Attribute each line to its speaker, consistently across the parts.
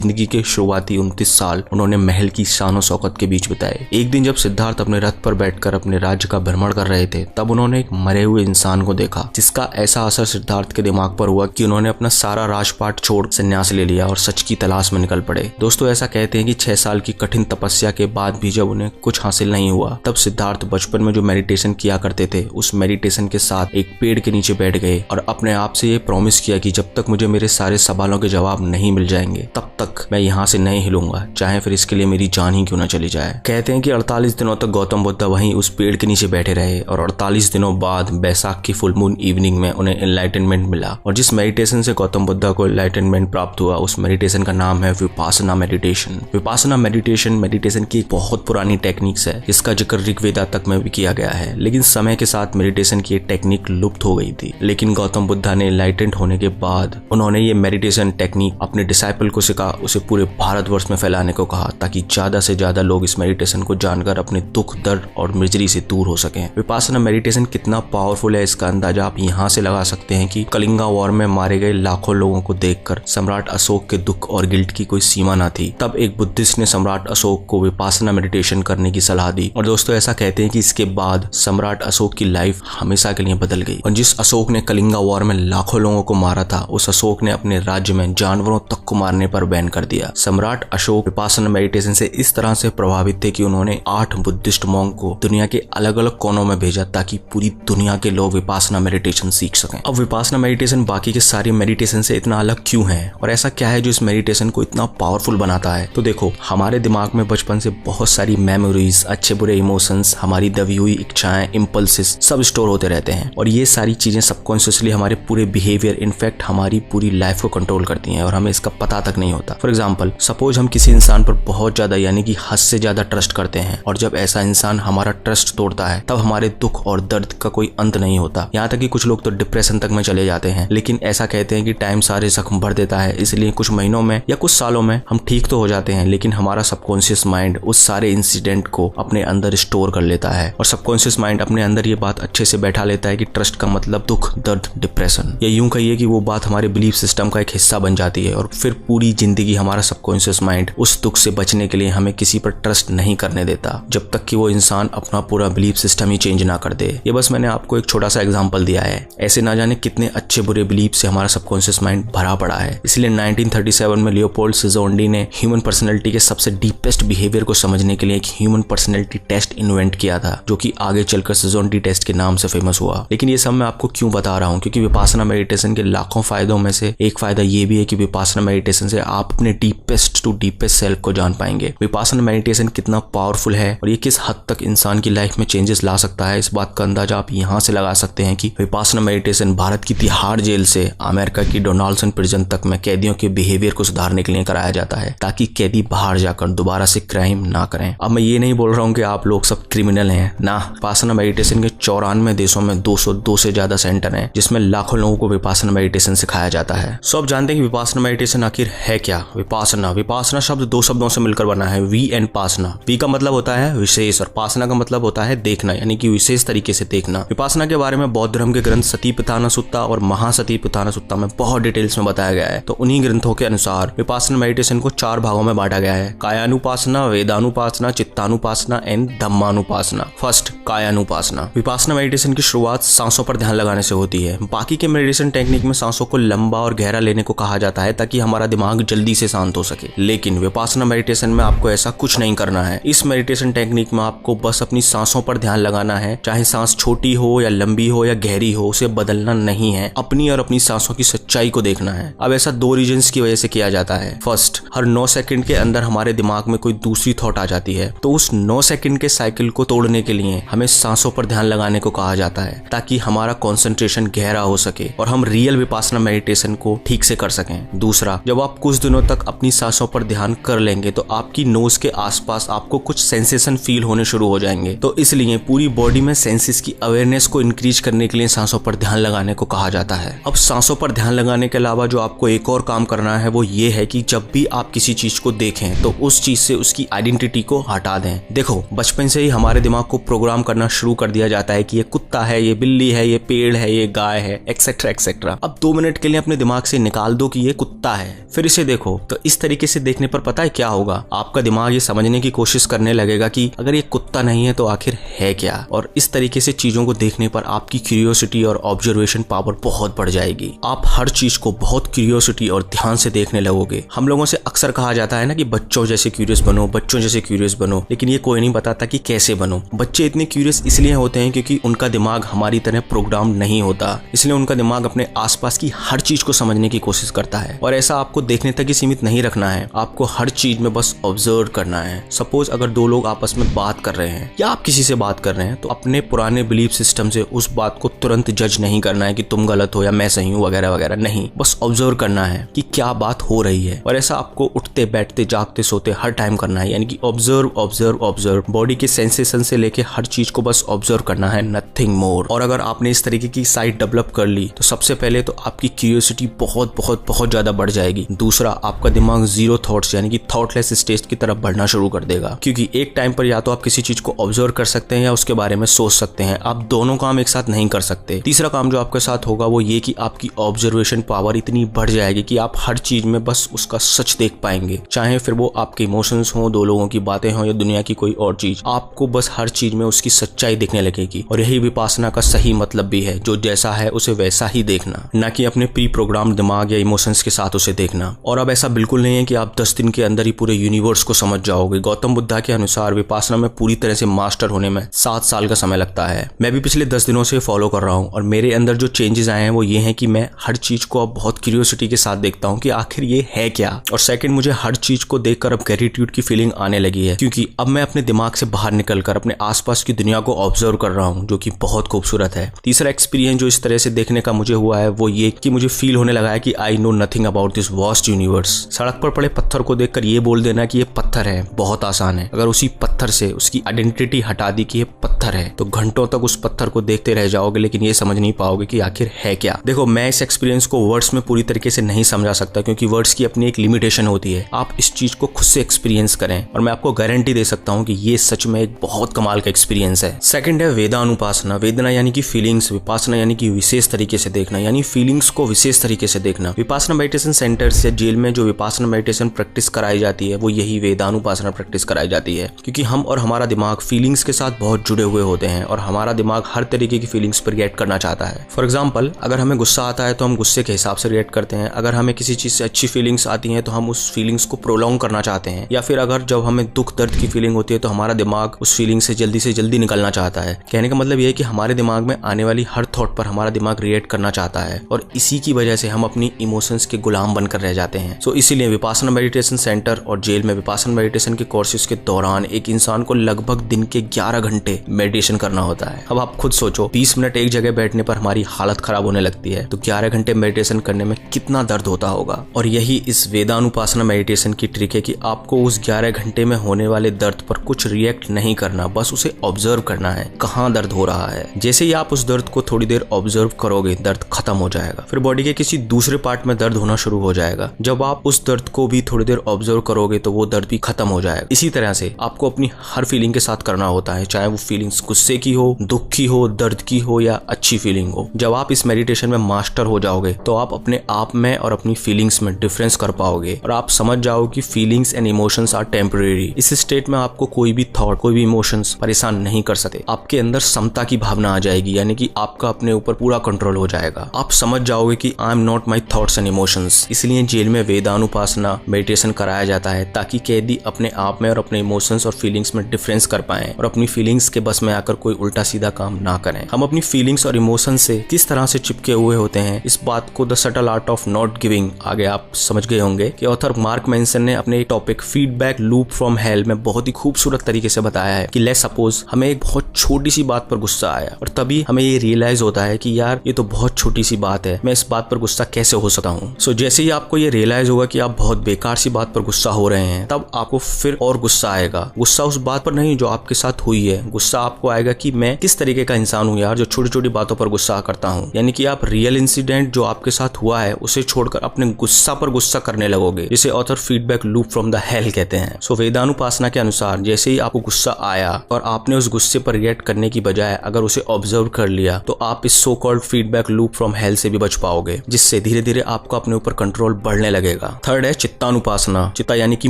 Speaker 1: जिंदगी के शुरुआती 29 साल उन्होंने महल की शान और शौकत के बीच बिताए। एक दिन जब सिद्धार्थ अपने रथ पर बैठकर अपने राज्य का भ्रमण कर रहे थे, तब उन्होंने एक मरे हुए इंसान को देखा, जिसका ऐसा असर सिद्धार्थ के दिमाग पर हुआ कि उन्होंने अपना सारा राजपाट छोड़ संन्यास ले लिया और सच की तलाश में निकल पड़े। दोस्तों, ऐसा कहते हैं कि 6 साल की कठिन तपस्या के बाद भी जब उन्हें कुछ हासिल नहीं हुआ, तब सिद्धार्थ बचपन में जो मेडिटेशन किया करते थे, उस मेडिटेशन के साथ एक पेड़ के नीचे बैठ गए और अपने आप से ये प्रॉमिस किया कि जब तक मुझे मेरे सारे सवालों के जवाब नहीं मिल जाएंगे, तब तक मैं यहाँ से नहीं हिलूंगा, चाहे फिर इसके लिए मेरी जान ही क्यों न चली जाए। कहते हैं कि 48 दिनों तक गौतम बुद्ध वहीं उस पेड़ के नीचे बैठे रहे और 48 दिनों बाद बैसाख की फुल मून इवनिंग में उन्हें एनलाइटनमेंट मिला। और जिस मेडिटेशन से गौतम बुद्ध को एनलाइटनमेंट प्राप्त हुआ, उस मेडिटेशन का नाम है विपासना मेडिटेशन। विपासना मेडिटेशन की एक बहुत पुरानी टेक्निक्स है, इसका जिक्र ऋग्वेदा तक में भी किया गया है, लेकिन समय के साथ मेडिटेशन की टेक्निक लुप्त हो गई थी। लेकिन गौतम बुद्ध ने एनलाइटेंड होने के बाद उन्होंने ये मेडिटेशन टेक्निक अपने डिसाइपल को सिखा, उसे पूरे भारतवर्ष में फैलाने को कहा, ताकि ज्यादा से ज्यादा लोग इस मेडिटेशन को जानकर अपने दुख, दर्द और मिजरी से दूर हो सकें। विपासना मेडिटेशन कितना पावरफुल है, इसका अंदाजा आप यहाँ से लगा सकते हैं कि कलिंगा वॉर में मारे गए लाखों लोगों को देखकर सम्राट अशोक के दुख और गिल्ट की कोई सीमा न थी। तब एक बुद्धिस्ट ने सम्राट अशोक को विपासना मेडिटेशन करने की सलाह दी और दोस्तों, ऐसा कहते हैं कि इसके बाद सम्राट अशोक की लाइफ हमेशा के लिए बदल गई। और जिस अशोक ने कलिंगा वॉर में लाखों लोगों को मारा था, उस अशोक ने अपने राज्य में जानवरों तक को मारने पर बैन कर दिया। सम्राट अशोक विपासना मेडिटेशन से इस तरह से प्रभावित थे कि उन्होंने 8 बुद्धिस्ट मॉन्क को दुनिया के अलग अलग कोनों में भेजा, ताकि पूरी दुनिया के लोग विपासना मेडिटेशन सीख सकें। अब विपासना मेडिटेशन बाकी के सारे मेडिटेशन से इतना अलग क्यों है और ऐसा क्या है जो इस मेडिटेशन को इतना पावरफुल बनाता है? तो देखो, हमारे दिमाग में बचपन से बहुत सारी मेमोरीज, अच्छे बुरे इमोशंस, हमारी दबी हुई इच्छाएं, इम्पल्सेस सब स्टोर होते रहते हैं और ये सारी चीजें सबकॉन्शियसली हमारे पूरे बिहेवियर, इनफैक्ट हमारी पूरी लाइफ को कंट्रोल करती हैं और हमें इसका पता तक नहीं होता। फॉर एग्जाम्पल, सपोज हम किसी इंसान पर बहुत ज्यादा यानी कि हद से ज्यादा ट्रस्ट करते हैं और जब ऐसा इंसान हमारा ट्रस्ट तोड़ता है, तब हमारे दुख और दर्द का कोई अंत नहीं होता। यहाँ तक कि कुछ लोग तो डिप्रेशन तक में चले जाते हैं। लेकिन ऐसा कहते हैं कि टाइम सारे जख्म भर देता है, इसलिए कुछ महीनों में या कुछ सालों में हम ठीक तो हो जाते हैं, लेकिन हमारा सबकॉन्शियस माइंड उस सारे इंसिडेंट को अपने अंदर स्टोर कर लेता है और सबकॉन्शियस माइंड अपने अंदर ये बात अच्छे से बैठा लेता है कि ट्रस्ट का मतलब दुख, दर्द, डिप्रेशन, या यूं कहिए कि वो बात हमारे बिलीफ सिस्टम का एक हिस्सा बन जाती है और फिर पूरी जिंदगी हमारा सबकॉन्शियस माइंड उस दुख से बचने के लिए हमें किसी पर ट्रस्ट नहीं करने देता, जब तक कि वो इंसान अपना पूरा बिलीफ सिस्टम ही चेंज ना कर दे। ये बस मैंने आपको एक छोटा सा एग्जांपल दिया है। ऐसे ना जाने कितने अच्छे बुरे बिलीफ से हमारा सबकॉन्शियस माइंड भरा पड़ा है। इसलिए 1937 में लियोपोल्ड सिजोंडी ने ह्यूमन पर्सनैलिटी के सबसे डीपेस्ट बिहेवियर को समझने के लिए एक ह्यूमन पर्सनैलिटी टेस्ट इन्वेंट किया था, जो कि आगे चलकर सिजोंडी टेस्ट के नाम से फेमस हुआ। लेकिन ये सब मैं आपको क्यों बता रहा हूँ? क्योंकि विपासना मेडिटेशन के लाखों फायदों में से एक फायदा ये भी है कि विपासना मेडिटेशन से आप अपने डीपेस्ट टू डीपेस्ट सेल्फ को जान पाएंगे। विपासना मेडिटेशन कितना पावरफुल है और ये किस हद तक इंसान की लाइफ में चेंजेस ला सकता है, इस बात का अंदाजा आप यहाँ से लगा सकते हैं कि विपासना मेडिटेशन भारत की तिहाड़ जेल से अमेरिका की डोनाल्डसन प्रिजन तक में कैदियों के बिहेवियर को सुधारने के लिए कराया जाता है, ताकि कैदी बाहर जाकर दोबारा से क्राइम ना करें। अब मैं ये नहीं बोल रहा हूँ कि आप लोग सब क्रिमिनल हैं ना। विपासना मेडिटेशन के 94 देशों में 202 से ज्यादा सेंटर हैं, जिसमें लाखों लोगों को विपासना मेडिटेशन सिखाया जाता है। सो आप जानते हैं कि विपासना मेडिटेशन आखिर है क्या? विपासना शब्द 2 शब्दों से मिलकर बना है, वी एंड पासना। वी का मतलब होता है विशेष और पासना का मतलब होता है देखना, यानी कि विशेष तरीके से देखना। विपासना के बारे में बौद्ध धर्म के ग्रंथ सतीपथाना सुत्ता और महासतीपथाना सुत्ता में बहुत डिटेल्स में बताया गया है। तो उन्हीं ग्रंथों के अनुसार विपासना मेडिटेशन को 4 भागों में बांटा गया है: कायानुपासना, वेदानुपासना, चित्तानुपासना एंड धम्मानुपासना। फर्स्ट, कायानुपासना। विपासना मेडिटेशन की शुरुआत सांसों पर ध्यान लगाने से होती है। बाकी के मेडिटेशन टेक्निक में सांसों को लंबा और गहरा लेने को कहा जाता है, ताकि हमारा दिमाग जल्दी से शांत हो सके। लेकिन विपासना मेडिटेशन में आपको ऐसा कुछ नहीं करना है। इस मेडिटेशन टेक्निक में आपको बस अपनी सांसों पर ध्यान लगाना है, चाहे सांस छोटी हो या लंबी हो या गहरी हो, उसे बदलना नहीं है। अपनी और अपनी सांसों की सच्चाई को देखना है। अब ऐसा 2 रीजंस की वजह से किया जाता है। फर्स्ट, हर 9 सेकंड के अंदर हमारे दिमाग में कोई दूसरी थॉट आ जाती है, तो उस 9 सेकंड के साइकिल को तोड़ने के लिए हमें सांसों पर ध्यान लगाने को कहा जाता है, ताकि हमारा कंसंट्रेशन गहरा हो सके और हम रियल विपासना मेडिटेशन को ठीक से कर सकें। दूसरा, जब आप कुछ दिनों तक अपनी सांसों पर ध्यान कर लेंगे, तो आपकी नोज के आसपास आपको कुछ सेंसेशन फील होने शुरू हो जाएंगे। तो इसलिए पूरी बॉडी में सेंसेस की अवेयरनेस को इंक्रीज करने के लिए सांसों पर ध्यान लगाने को कहा जाता है। अब सांसों पर ध्यान लगाने के अलावा जो आपको एक और काम करना है, वो ये है कि जब भी आप किसी चीज को देखें, तो उस चीज से उसकी आइडेंटिटी को हटा दें। देखो, बचपन से ही हमारे दिमाग को प्रोग्राम करना शुरू कर दिया जाता है कि ये कुत्ता है, ये बिल्ली है, ये पेड़ है, ये गाय है, एक्सेट्रा एक्सेट्रा। अब 2 मिनट के लिए अपने दिमाग से निकाल दो कि ये कुत्ता है, फिर इसे देखो हो। तो इस तरीके से देखने पर पता है क्या होगा, आपका दिमाग ये समझने की कोशिश करने लगेगा कि अगर ये कुत्ता नहीं है तो आखिर है क्या। और इस तरीके से चीजों को देखने पर आपकी क्यूरियोसिटी और ऑब्जर्वेशन पावर बहुत बढ़ जाएगी। आप हर चीज को बहुत क्यूरियोसिटी और ध्यान से देखने लगोगे। हम लोगों से अक्सर कहा जाता है ना कि बच्चों जैसे क्यूरियस बनो, बच्चों जैसे क्यूरियस बनो, लेकिन ये कोई नहीं बताता कि कैसे बनो। बच्चे इतने क्यूरियस इसलिए होते हैं क्योंकि उनका दिमाग हमारी तरह प्रोग्राम नहीं होता, इसलिए उनका दिमाग अपने आसपास की हर चीज को समझने की कोशिश करता है। और ऐसा आपको देखने तक ही सीमित नहीं रखना है, आपको हर चीज में बस ऑब्जर्व करना है। सपोज अगर दो लोग आपस में बात कर रहे हैं या आप किसी से बात कर रहे हैं, तो अपने पुराने बिलीफ सिस्टम से उस बात को तुरंत जज नहीं करना है कि तुम गलत हो या मैं सही हूं वगैरह वगैरह, नहीं, बस ऑब्जर्व करना है कि क्या बात हो रही है। और ऐसा आपको उठते बैठते जागते सोते हर टाइम करना है, यानी कि ऑब्जर्व ऑब्जर्व ऑब्जर्व, बॉडी के सेंसेशन से लेके हर चीज को बस ऑब्जर्व करना है, नथिंग मोर। और अगर आपने इस तरीके की साइट डेवलप कर ली तो सबसे पहले तो आपकी क्यूरियोसिटी बहुत बहुत बहुत ज्यादा बढ़ जाएगी। दूसरा, आपका दिमाग जीरो थॉट्स यानी कि थॉटलेस स्टेज की तरफ बढ़ना शुरू कर देगा, क्योंकि एक टाइम पर या तो आप किसी चीज को ऑब्जर्व कर सकते हैं या उसके बारे में सोच सकते हैं, आप दोनों काम एक साथ नहीं कर सकते। तीसरा काम जो आपके साथ होगा वो ये कि आपकी ऑब्जर्वेशन पावर इतनी बढ़ जाएगी कि आप हर चीज में बस उसका सच देख पाएंगे, चाहे फिर वो आपके इमोशंस हो, दो लोगों की बातें हो या दुनिया की कोई और चीज, आपको बस हर चीज में उसकी सच्चाई दिखने लगेगी। और यही विपासना का सही मतलब भी है, जो जैसा है उसे वैसा ही देखना, ना कि अपने प्री प्रोग्राम दिमाग या इमोशंस के साथ उसे देखना। और अब ऐसा बिल्कुल नहीं है कि आप 10 दिन के अंदर ही पूरे यूनिवर्स को समझ जाओगे। गौतम बुद्धा के अनुसार विपासना में पूरी तरह से मास्टर होने में 7 साल का समय लगता है। मैं भी पिछले 10 दिनों से फॉलो कर रहा हूँ और मेरे अंदर जो चेंजेस आए हैं वो ये हैं कि मैं हर चीज को अब बहुत क्यूरियोसिटी के साथ देखता हूँ कि आखिर ये है क्या। और सेकंड, मुझे हर चीज को देखकर अब ग्रेटिट्यूड की फीलिंग आने लगी है, क्योंकि अब मैं अपने दिमाग से बाहर निकलकर अपने आसपास की दुनिया को ऑब्जर्व कर रहा हूँ, जो कि बहुत खूबसूरत है। तीसरा एक्सपीरियंस जो इस तरह से देखने का मुझे हुआ है वो ये कि मुझे फील होने लगा है कि I know nothing about this vast universe. सड़क पर पड़े पत्थर को देखकर ये बोल देना कि ये पत्थर है बहुत आसान है। अगर उसी पत्थर से उसकी आइडेंटिटी हटा दी कि ये पत्थर है, तो घंटों तक उस पत्थर को देखते रह जाओगे, लेकिन ये समझ नहीं पाओगे कि आखिर है क्या। देखो, मैं इस एक्सपीरियंस को वर्ड्स में पूरी तरीके से नहीं समझा सकता, क्योंकि वर्ड्स की अपनी एक लिमिटेशन होती है। आप इस चीज को खुद से एक्सपीरियंस करें और मैं आपको गारंटी दे सकता हूँ कि ये सच में एक बहुत कमाल का एक्सपीरियंस है। सेकंड है वेदानुपासना। वेदना यानी कि फीलिंग्स, विपासना यानी कि विशेष तरीके से देखना, यानी फीलिंग्स को विशेष तरीके से देखना। विपासना मेडिटेशन सेंटर्स या जेल में जो विपासना मेडिटेशन प्रैक्टिस कराई जाती है वो यही वेदानुपासना प्रैक्टिस कराई जाती है, क्योंकि हम और हमारा दिमाग फीलिंग्स के साथ बहुत जुड़े हुए होते हैं और हमारा दिमाग हर तरीके की फीलिंग्स पर रिएक्ट करना चाहता है। फॉर एग्जाम्पल, अगर हमें गुस्सा आता है तो हम गुस्से के हिसाब से रिएक्ट करते हैं। अगर हमें किसी चीज से अच्छी फीलिंग्स आती हैं तो हम उस फीलिंग्स को प्रोलॉन्ग करना चाहते हैं। या फिर अगर जब हमें दुख दर्द की फीलिंग होती है तो हमारा दिमाग उस फीलिंग से जल्दी निकलना चाहता है। कहने का मतलब यह है कि हमारे दिमाग में आने वाली हर थॉट पर हमारा दिमाग रिएक्ट करना चाहता है और इसी की वजह से हम अपनी इमोशंस के गुलाम बनकर रह जाते हैं। सो इसीलिए विपासना मेडिटेशन सेंटर और जेल में विपासना मेडिटेशन के कोर्सेज के दौरान एक इंसान को लगभग दिन के 11 घंटे मेडिटेशन करना होता है। अब आप खुद सोचो, 20 मिनट एक जगह बैठने पर हमारी हालत खराब होने लगती है, तो 11 घंटे मेडिटेशन करने में कितना दर्द होता होगा। और यही इस वेदानुपासना मेडिटेशन की ट्रिक है कि आपको उस 11 घंटे में होने वाले दर्द पर कुछ रिएक्ट नहीं करना, बस उसे ऑब्जर्व करना है कहाँ दर्द हो रहा है। जैसे ही आप उस दर्द को थोड़ी देर ऑब्जर्व करोगे, दर्द खत्म हो जाएगा। फिर बॉडी के किसी दूसरे पार्ट में दर्द होना शुरू हो जाएगा। जब आप उस दर्द को भी थोड़ी देर ऑब्जर्व करोगे तो वो दर्द भी खत्म हो जाएगा। इसी तरह से आपको अपनी हर फीलिंग के साथ करना होता है, चाहे वो फीलिंग्स गुस्से की हो, दुख की हो, दर्द की हो या अच्छी फीलिंग हो। जब आप इस मेडिटेशन में मास्टर हो जाओगे तो आप अपने आप में और अपनी फीलिंग्स में डिफरेंस कर पाओगे और आप समझ जाओ कि feelings and emotions are temporary. इस स्टेट में आपको कोई भी थॉट, कोई भी इमोशंस परेशान नहीं कर सकते। आपके अंदर समता की भावना आ जाएगी, यानी कि आपका अपने ऊपर पूरा कंट्रोल हो जाएगा। आप समझ जाओगे कि I am not my thoughts and emotions. इसलिए जेल में वेदानुपासना मेडिटेशन कराया जाता है ताकि कैदी अपने आप में और अपने इमोशंस और फीलिंग्स में डिफरेंस कर पाएं और अपनी फीलिंग्स के बस में आकर कोई उल्टा सीधा काम ना करें। हम अपनी फीलिंग्स और इमोशंस से किस तरह से चिपके हुए होते हैं, इस बात को the subtle art of not giving आगे आप समझ गए होंगे कि ऑथर मार्क मैंसन ने अपने एक topic feedback loop from hello में बहुत ही खूबसूरत तरीके से बताया है कि लेट्स सपोज हमें एक बहुत छोटी सी बात पर गुस्सा आया और तभी हमें ये रियलाइज होता है कि यार ये तो बहुत छोटी सी बात है, मैं इस बात पर गुस्सा कैसे हो सकता हूँ। सो जैसे ही आपको ये रियलाइज होगा कि आप बहुत बेकार सी बात पर गुस्सा हो रहे हैं, तब आपको फिर और गुस्सा आएगा। गुस्सा उस बात पर नहीं जो आपके साथ हुई है, गुस्सा आपको आएगा कि मैं किस तरीके का इंसान हूँ यार जो छोटी छोटी बातों पर गुस्सा करता हूँ। यानी कि आप रियल इंसिडेंट जो आपके साथ हुआ है उसे छोड़कर अपने गुस्सा पर गुस्सा करने लगोगे, जिसे author feedback loop from the hell कहते हैं। सो वेदानुपासना के अनुसार जैसे ही आपको गुस्सा आया और आपने उस गुस्से पर रिएक्ट करने की बजाय अगर उसे ऑब्जर्व कर लिया, तो आप इस so called feedback loop from hello से भी बच पाओगे, जिससे धीरे धीरे आपको अपने ऊपर कंट्रोल बढ़ने लगेगा लगेगा। थर्ड है चित्तानुपासना। चित्ता यानी कि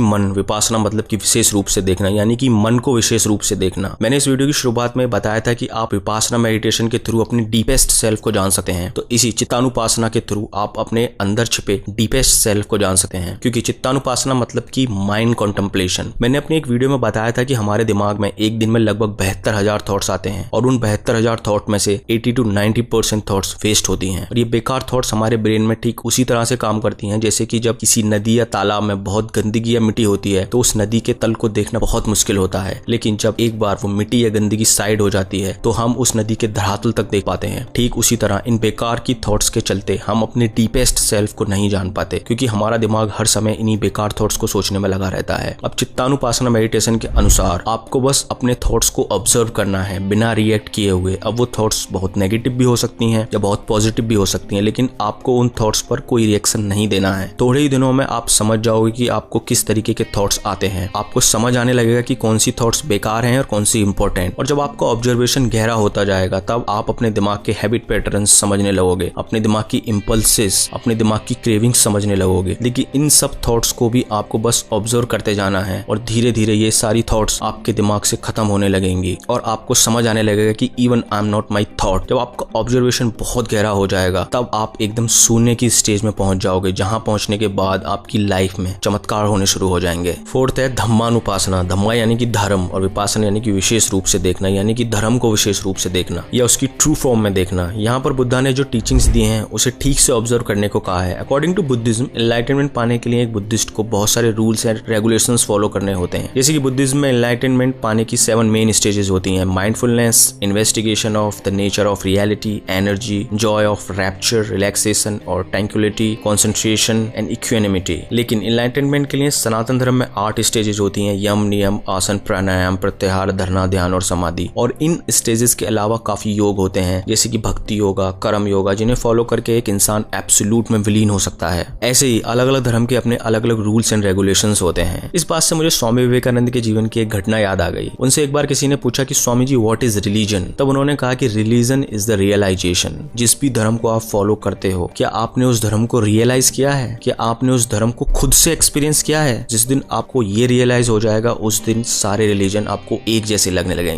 Speaker 1: मन, विपासना मतलब कि विशेष रूप से देखना, यानी कि मन को विशेष रूप से देखना। मैंने इस वीडियो की शुरुआत में बताया था कि आप विपासना मेडिटेशन के थ्रू अपनी डीपेस्ट सेल्फ को जान सकते हैं, तो इसी चित्तानुपासना के थ्रू आप अपने अंदर छिपे डीपेस्ट सेल्फ को जान सकते हैं, क्योंकि चित्तानुपासना मतलब कि माइंड कॉन्टेम्पलेशन। मैंने अपनी एक वीडियो में बताया था कि हमारे दिमाग में एक दिन में लगभग 72,000 थॉट्स आते हैं और उन 72,000 थॉट में से 80 to 90% थॉट्स वेस्ट होती हैं और ये बेकार थॉट्स हमारे ब्रेन में ठीक उसी तरह से काम करती हैं जैसे कि जब किसी नदी या तालाब में बहुत गंदगी या मिट्टी होती है तो उस नदी के तल को देखना बहुत मुश्किल होता है, लेकिन जब एक बार वो मिट्टी या गंदगी साइड हो जाती है तो हम उस नदी के धरातल तक देख पाते हैं। ठीक उसी तरह इन बेकार की थॉट्स के चलते हम अपने डीपेस्ट सेल्फ को नहीं जान पाते, क्योंकि हमारा दिमाग हर समय इन्हीं बेकार थॉट्स को सोचने में लगा रहता है। अब चित्तानुपासना मेडिटेशन के अनुसार आपको बस अपने थॉट्स को ऑब्जर्व करना है बिना रिएक्ट किए हुए। अब वो थॉट्स बहुत नेगेटिव भी हो सकती हैं या बहुत पॉजिटिव भी हो सकती हैं, लेकिन आपको उन थॉट्स पर कोई रिएक्शन नहीं देना है। थोड़े ही दिनों में आप समझ जाओगे कि आपको किस तरीके के थॉट्स आते हैं। आपको समझ आने लगेगा कि कौन सी थॉट्स बेकार हैं और कौन सी इंपॉर्टेंट। और जब आपका ऑब्जर्वेशन गहरा होता जाएगा तब आप अपने दिमाग के हैबिट पैटर्न्स समझने लगोगे, अपने दिमाग की इंपल्सेस, अपने दिमाग की क्रेविंग्स समझने लगोगे। लेकिन इन सब थॉट्स को भी आपको बस ऑब्जर्व करते जाना है और धीरे धीरे ये सारी थॉट्स आपके दिमाग से खत्म होने लगेंगी और आपको समझ आने लगेगा कि even I am not my thought. जब आपका ऑब्जर्वेशन बहुत गहरा हो जाएगा तब आप एकदम शून्य की स्टेज में पहुंच जाओगे, जहां पहुंचने के बाद आपकी लाइफ में चमत्कार होने शुरू हो जाएंगे। फोर्थ है धम्मानुपासना। धम्मा यानी कि धर्म और विपासना यानी कि विशेष रूप से देखना, यानी कि धर्म को विशेष रूप से देखना या उसकी ट्रू फॉर्म में देखना। यहाँ पर बुद्धा ने जो टीचिंग्स दी हैं उसे ठीक से ऑब्जर्व करने को कहा है। अकॉर्डिंग टू बुद्धिज्म, एनलाइटनमेंट पाने के लिए एक बुद्धिस्ट को बहुत सारे रूल्स एंड रेगुलेशंस फॉलो करने होते हैं। जैसे कि बुद्धिज्म में एनलाइटनमेंट पाने की 7 मेन स्टेजेस होती हैं: mindfulness, investigation of the nature of reality, energy, Joy of rapture, relaxation और ट्रैंक्विलिटी, कंसंट्रेशन एंड इक्विनिमिटी। लेकिन एनलाइटनमेंट के लिए सनातन धर्म में 8 स्टेजेस होती हैं: यम, नियम, आसन, प्राणायाम, प्रत्याहार, धरना, ध्यान और समाधि। और इन स्टेजेस के अलावा काफी योग होते हैं जैसे कि भक्ति योगा, कर्म योगा, जिन्हें फॉलो करके एक इंसान एब्सोल्यूट में विलीन हो सकता है। ऐसे ही अलग अलग धर्म के अपने अलग अलग रूल्स एंड रेगुलेशंस होते हैं। इस बात से मुझे स्वामी विवेकानंद के जीवन की एक घटना याद आ गई। उनसे एक बार किसी ने पूछा कि Swami ji what is religion? तब उन्होंने कहा कि रिलीजन इज द रियलाइजेशन। जिस भी धर्म को आप फॉलो करते हो, क्या आपने उस धर्म को रियलाइज किया है? क्या आपने उस धर्म को खुद से एक्सपीरियंस किया है? जिस दिन आपको ये रियलाइज हो जाएगा उस दिन सारे रिलीजन आपको एक जैसे लगने लगेंगे।